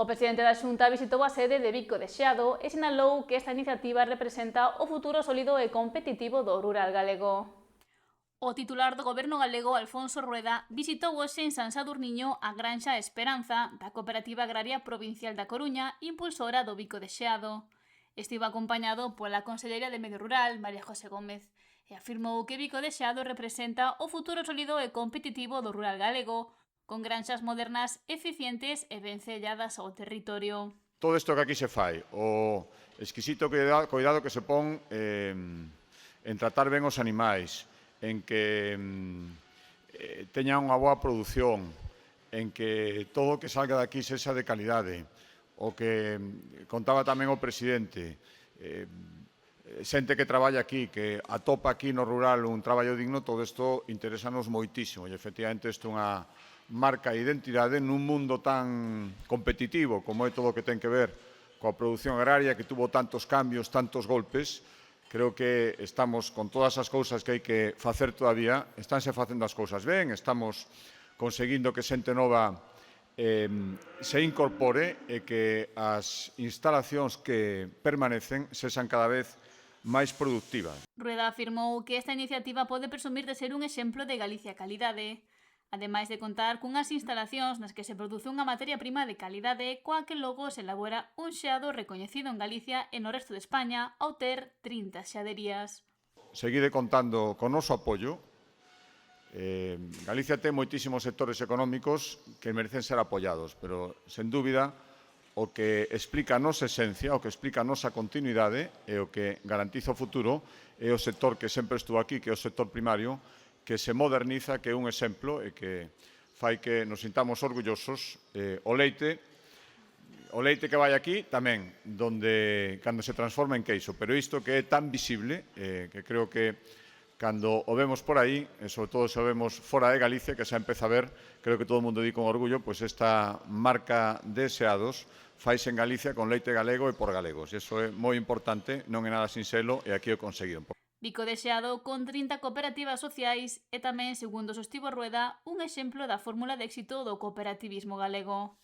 O presidente da Xunta visitou a sede de Vico de Xeado e sinalou que esta iniciativa representa o futuro sólido e competitivo do rural galego. O titular do Goberno galego, Alfonso Rueda, visitou hoxe en San Sadurniño a Granxa Esperanza da Cooperativa Agraria Provincial da Coruña, impulsora do Vico de Xeado. Estivo acompañado pola Conselleira de Medio Rural, María José Gómez, e afirmou que Vico de Xeado representa o futuro sólido e competitivo do rural galego, con granxas modernas, eficientes e ben selladas ao territorio. Todo isto que aquí se fai, o exquisito cuidado que se pon en tratar ben os animais, en que teñan unha boa produción, en que todo o que salga de aquí sexa de calidade, o que contaba tamén o presidente, xente que traballa aquí, que atopa aquí no rural un traballo digno, todo isto interesanos moitísimo e efectivamente isto é unha marca de identidade nun mundo tan competitivo como é todo o que ten que ver coa produción agraria, que tuvo tantos cambios, tantos golpes. Creo que estamos con todas as cousas que hai que facer todavía, estánse facendo as cousas ben, estamos conseguindo que xente nova se incorpore e que as instalacións que permanecen sexan cada vez máis productivas. Rueda afirmou que esta iniciativa pode presumir de ser un exemplo de Galicia calidade, ademais de contar cunhas instalacións nas que se produce unha materia prima de calidade coa que logo se elabora un xeado recoñecido en Galicia e no resto de España ao ter 30 xeaderías. Seguide contando con noso apoio. Galicia ten moitísimos sectores económicos que merecen ser apoiados, pero, sen dúbida, o que explica a nosa esencia, o que explica a nosa continuidade e o que garantiza o futuro é o sector que sempre estuvo aquí, que é o sector primario, que se moderniza, que é un exemplo e que fai que nos sintamos orgullosos. O leite que vai aquí tamén, cando se transforma en queixo, pero isto que é tan visible, que creo que cando o vemos por aí, e sobre todo se o vemos fora de Galicia, que xa empeza a ver, creo que todo o mundo di con orgullo, pois esta marca de Xeados faise en Galicia con leite galego e por galegos. E iso é moi importante, non é nada sinxelo, e aquí o conseguido. Vico de Xeado con 30 cooperativas sociais e tamén, segundo sostivo Rueda, un exemplo da fórmula de éxito do cooperativismo galego.